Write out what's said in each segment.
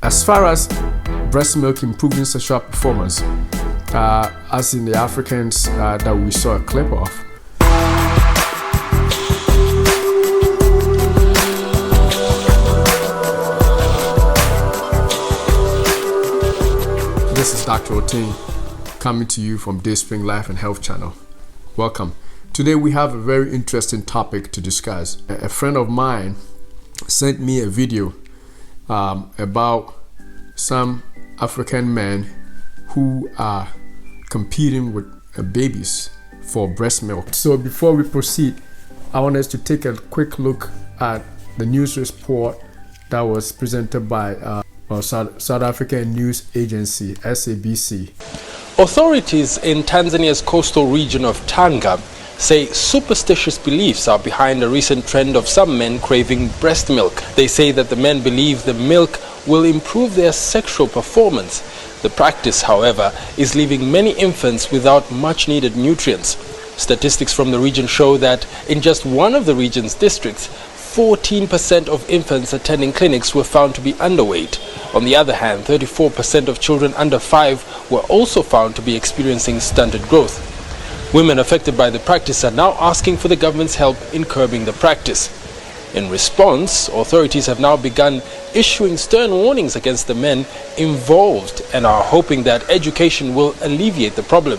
As far as breast milk improving sexual performance, as in the Africans that we saw a clip of, this is Dr. Otin coming to you from Dayspring Life and Health Channel. Welcome. Today we have a very interesting topic to discuss. A friend of mine sent me a video about some African men who are competing with babies for breast milk. So before we proceed, I want us to take a quick look at the news report that was presented by South African news agency SABC. Authorities in Tanzania's coastal region of Tanga say superstitious beliefs are behind a recent trend of some men craving breast milk. They say that the men believe the milk will improve their sexual performance. The practice, however, is leaving many infants without much needed nutrients. Statistics from the region show that in just one of the region's districts, 14% of infants attending clinics were found to be underweight. On the other hand, 34% of children under 5 were also found to be experiencing stunted growth. Women affected by the practice are now asking for the government's help in curbing the practice. In response, authorities have now begun issuing stern warnings against the men involved and are hoping that education will alleviate the problem.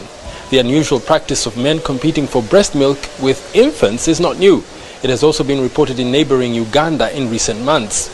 The unusual practice of men competing for breast milk with infants is not new. It has also been reported in neighboring Uganda in recent months.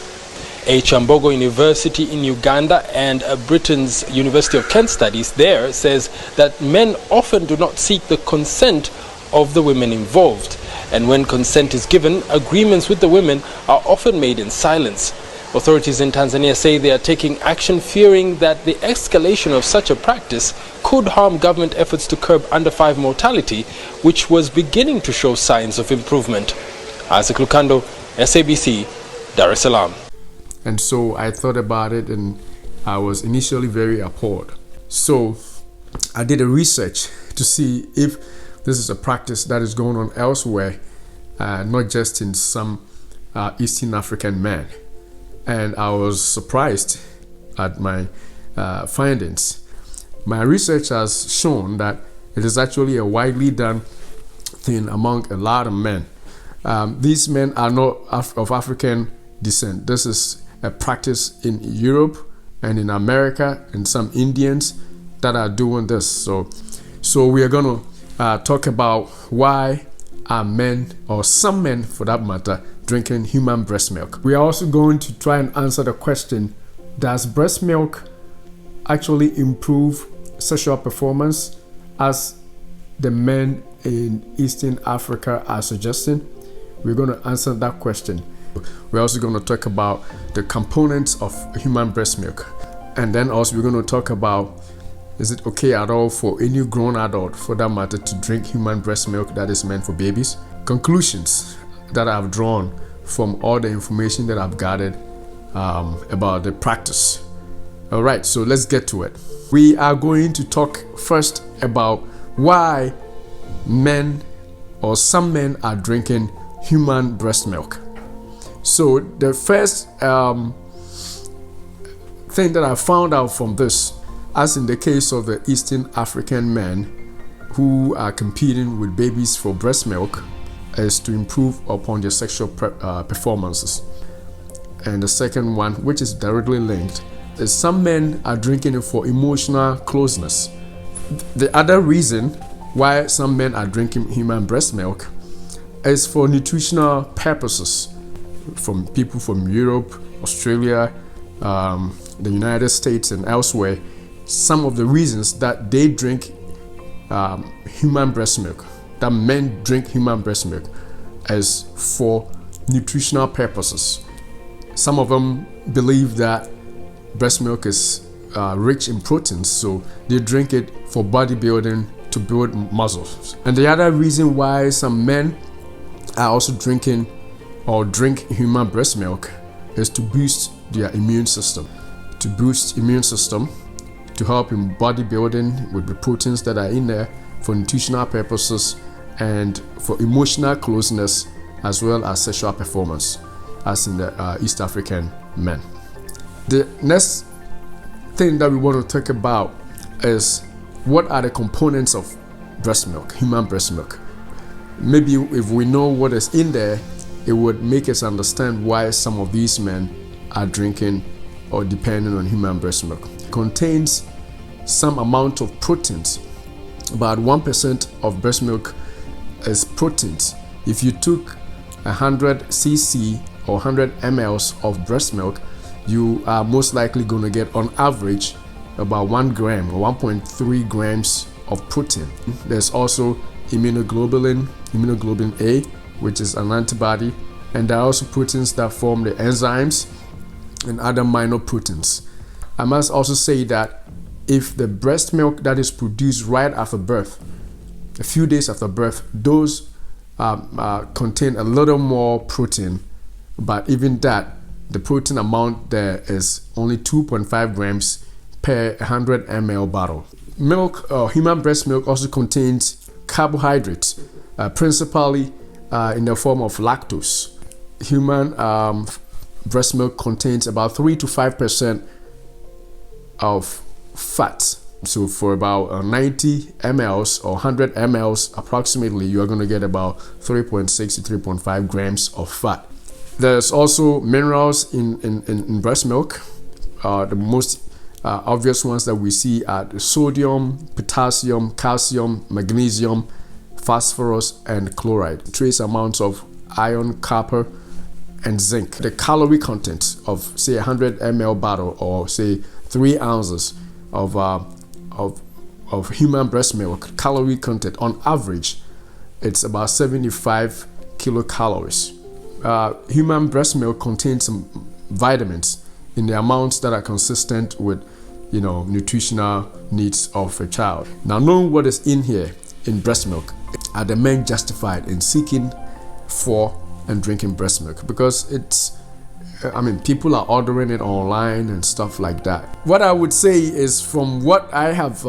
A Chambogo University in Uganda and Britain's University of Kent studies there says that men often do not seek the consent of the women involved. And when consent is given, agreements with the women are often made in silence. Authorities in Tanzania say they are taking action fearing that the escalation of such a practice could harm government efforts to curb under-5 mortality, which was beginning to show signs of improvement. Isaac Lukando, SABC, Dar es Salaam. And so I thought about it and I was initially very appalled. So I did a research to see if this is a practice that is going on elsewhere, not just in some Eastern African men. And I was surprised at my findings. My research has shown that it is actually a widely done thing among a lot of men. These men are not of African descent. This is a practice in Europe and in America, and some Indians that are doing this. So we are going to talk about why are men, or some men for that matter, drinking human breast milk. We are also going to try and answer the question, does breast milk actually improve sexual performance as the men in Eastern Africa are suggesting? We're going to answer that question. We're also going to talk about the components of human breast milk. And then also we're going to talk about, is it okay at all for any grown adult, for that matter, to drink human breast milk that is meant for babies? Conclusions that I've drawn from all the information that I've gathered about the practice. All right, so let's get to it. We are going to talk first about why men, or some men, are drinking human breast milk. So the first thing that I found out from this, as in the case of the Eastern African men who are competing with babies for breast milk, is to improve upon their sexual performances. And the second one, which is directly linked, is some men are drinking it for emotional closeness. The other reason why some men are drinking human breast milk is for nutritional purposes. From people from Europe, Australia, the United States, and elsewhere, some of the reasons that they drink human breast milk, that men drink human breast milk, is for nutritional purposes. Some of them believe that breast milk is rich in proteins, so they drink it for bodybuilding, to build muscles. And the other reason why some men are also drinking or drink human breast milk is to boost their immune system. To boost immune system, to help in bodybuilding with the proteins that are in there, for nutritional purposes, and for emotional closeness, as well as sexual performance, as in the East African men. The next thing that we want to talk about is what are the components of breast milk, human breast milk. Maybe if we know what is in there, it would make us understand why some of these men are drinking or depending on human breast milk. It contains some amount of proteins. About 1% of breast milk is proteins. If you took 100 cc or 100 ml of breast milk, you are most likely going to get on average about 1 gram or 1.3 grams of protein. There's also immunoglobulin A, which is an antibody, and there are also proteins that form the enzymes and other minor proteins. I must also say that if the breast milk that is produced right after birth, a few days after birth, those contain a little more protein, but even that, the protein amount there is only 2.5 grams per 100 ml bottle. Milk, human breast milk, also contains carbohydrates, principally in the form of lactose. Human breast milk contains about 3 to 5% of fat. So for about 90 mLs or 100 mLs approximately, you are going to get about 3.6 to 3.5 grams of fat. There's also minerals in breast milk. The most obvious ones that we see are the sodium, potassium, calcium, magnesium, phosphorus, and chloride. Trace amounts of iron, copper, and zinc. The calorie content of, say, 100 ml bottle or, say, 3 ounces of human breast milk, calorie content on average, it's about 75 kilocalories. Human breast milk contains some vitamins in the amounts that are consistent with, nutritional needs of a child. Now, knowing what is in here in breast milk, are the men justified in seeking for and drinking breast milk? Because people are ordering it online and stuff like that. What I would say is, from what I have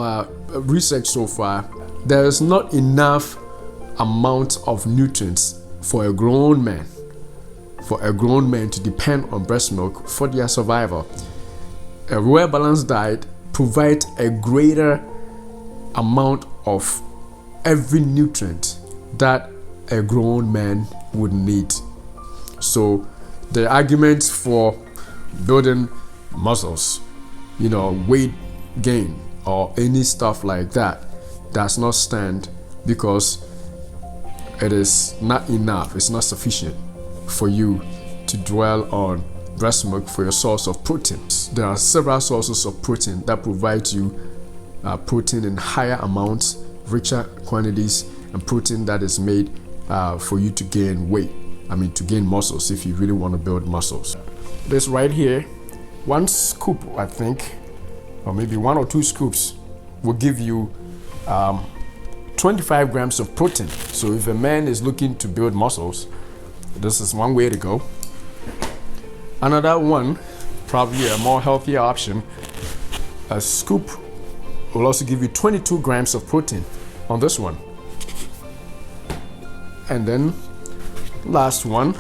researched so far, there is not enough amount of nutrients for a grown man to depend on breast milk for their survival. A well-balanced diet provides a greater amount of every nutrient that a grown man would need. So the arguments for building muscles, weight gain or any stuff like that does not stand, because it is not enough, it's not sufficient for you to dwell on breast milk for your source of proteins. There are several sources of protein that provide you protein in higher amounts, richer quantities, and protein that is made for you to gain weight. To gain muscles if you really want to build muscles. This right here, 1 scoop, I think, or maybe 1 or 2 scoops, will give you 25 grams of protein. So if a man is looking to build muscles, this is one way to go. Another one, probably a more healthier option, a scoop will also give you 22 grams of protein on this one. And then last one,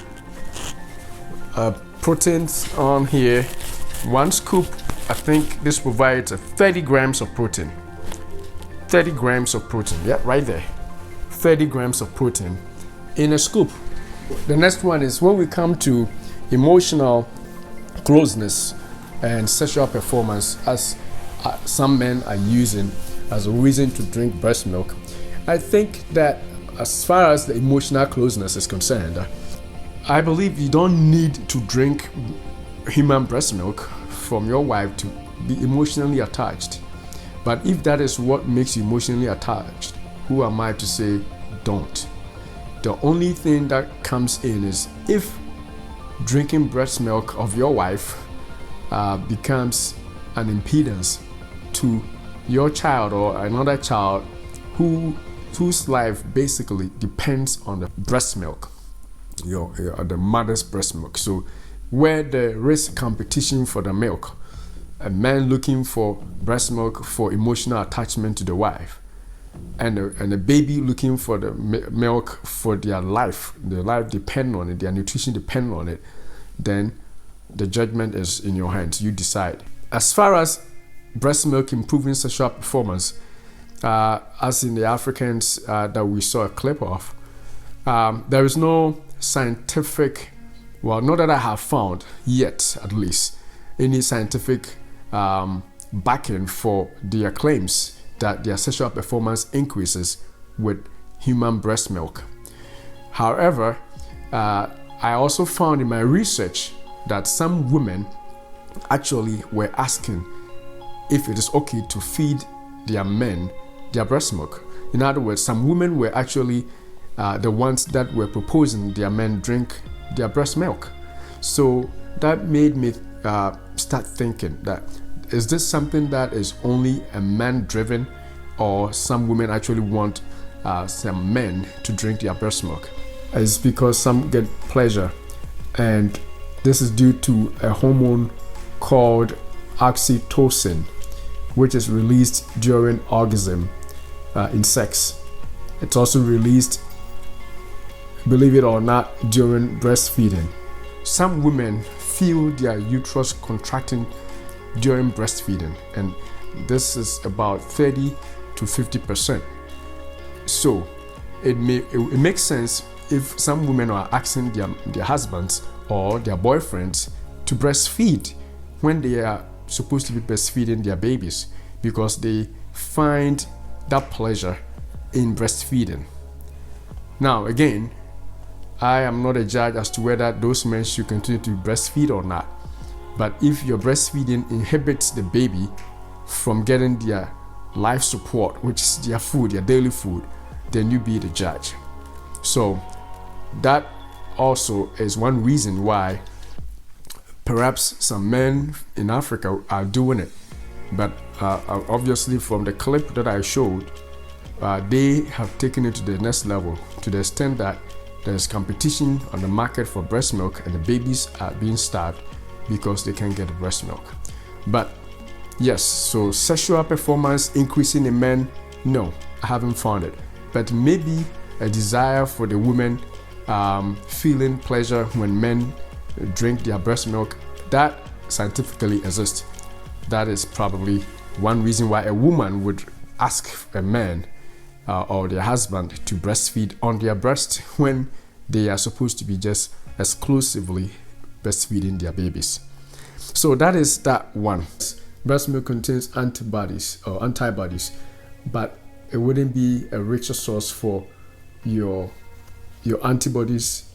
proteins on here, 1 scoop, I think this provides 30 grams of protein. 30 grams of protein, yeah, right there. 30 grams of protein in a scoop. The next one is when we come to emotional closeness and sexual performance, as some men are using as a reason to drink breast milk. I think that as far as the emotional closeness is concerned, I believe you don't need to drink human breast milk from your wife to be emotionally attached. But if that is what makes you emotionally attached, who am I to say don't? The only thing that comes in is if drinking breast milk of your wife becomes an impedance to your child or another child whose life basically depends on the breast milk, the mother's breast milk. So where there is competition for the milk, a man looking for breast milk for emotional attachment to the wife, and a baby looking for the milk for their life depend on it, their nutrition depend on it, then the judgment is in your hands. You decide. As far as breast milk improving sexual performance, as in the Africans that we saw a clip of, there is no scientific, well, not that I have found yet, at least, any scientific backing for their claims that their sexual performance increases with human breast milk. However, I also found in my research that some women actually were asking if it is okay to feed their men their breast milk. In other words, some women were actually the ones that were proposing their men drink their breast milk. So that made me start thinking that, is this something that is only a man driven, or some women actually want some men to drink their breast milk? It's because some get pleasure, and this is due to a hormone called oxytocin, which is released during orgasm in sex. It's also released, believe it or not, during breastfeeding. Some women feel their uterus contracting during breastfeeding, and this is about 30 to 50%. So it makes sense if some women are asking their husbands or their boyfriends to breastfeed when they are supposed to be breastfeeding their babies, because they find that pleasure in breastfeeding. Now again, I am not a judge as to whether those men should continue to breastfeed or not, but if your breastfeeding inhibits the baby from getting their life support, which is their food, their daily food, then you be the judge. So that also is one reason why perhaps some men in Africa are doing it. But obviously from the clip that I showed, they have taken it to the next level, to the extent that there's competition on the market for breast milk, and the babies are being starved because they can't get breast milk. But yes, so sexual performance increasing in men, no, I haven't found it. But maybe a desire for the women feeling pleasure when men drink their breast milk, that scientifically exists. That is probably one reason why a woman would ask a man or their husband to breastfeed on their breast when they are supposed to be just exclusively breastfeeding their babies. So that is that one. Breast milk contains antibodies, but it wouldn't be a richer source for your antibodies,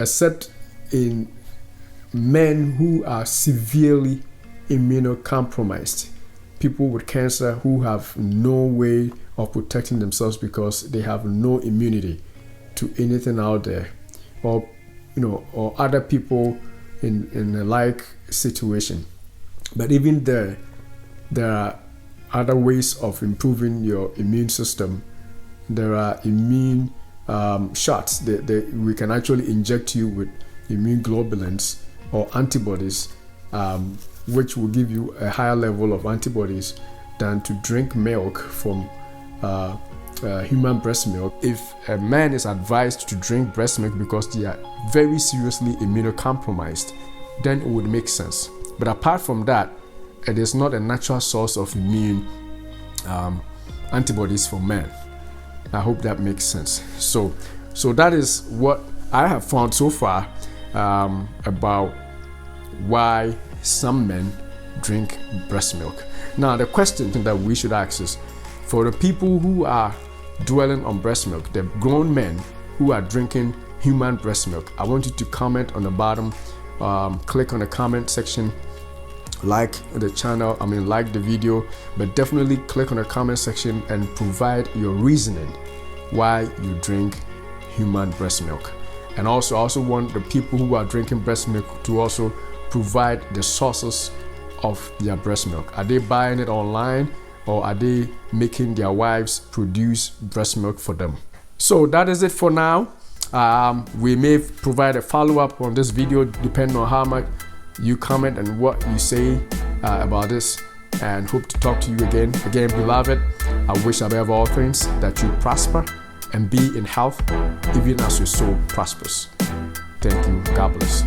except in men who are severely immunocompromised, people with cancer who have no way of protecting themselves because they have no immunity to anything out there, or other people in a like situation. But even there are other ways of improving your immune system. There are immune shots that we can actually inject you with immune globulins or antibodies, which will give you a higher level of antibodies than to drink milk from human breast milk. If a man is advised to drink breast milk because they are very seriously immunocompromised, then it would make sense. But apart from that, it is not a natural source of immune antibodies for men. I hope that makes sense. So that is what I have found so far about why some men drink breast milk. Now, the question that we should ask is, for the people who are dwelling on breast milk, the grown men who are drinking human breast milk, I want you to comment on the bottom, click on the comment section, like the channel, like the video, but definitely click on the comment section and provide your reasoning why you drink human breast milk. And also, I also want the people who are drinking breast milk to also provide the sources of their breast milk. Are they buying it online, or are they making their wives produce breast milk for them? So that is it for now. We may provide a follow-up on this video depending on how much you comment and what you say about this, and hope to talk to you again. Again, beloved, I wish above all things that you prosper and be in health, even as your soul prospers. Thank you. God bless.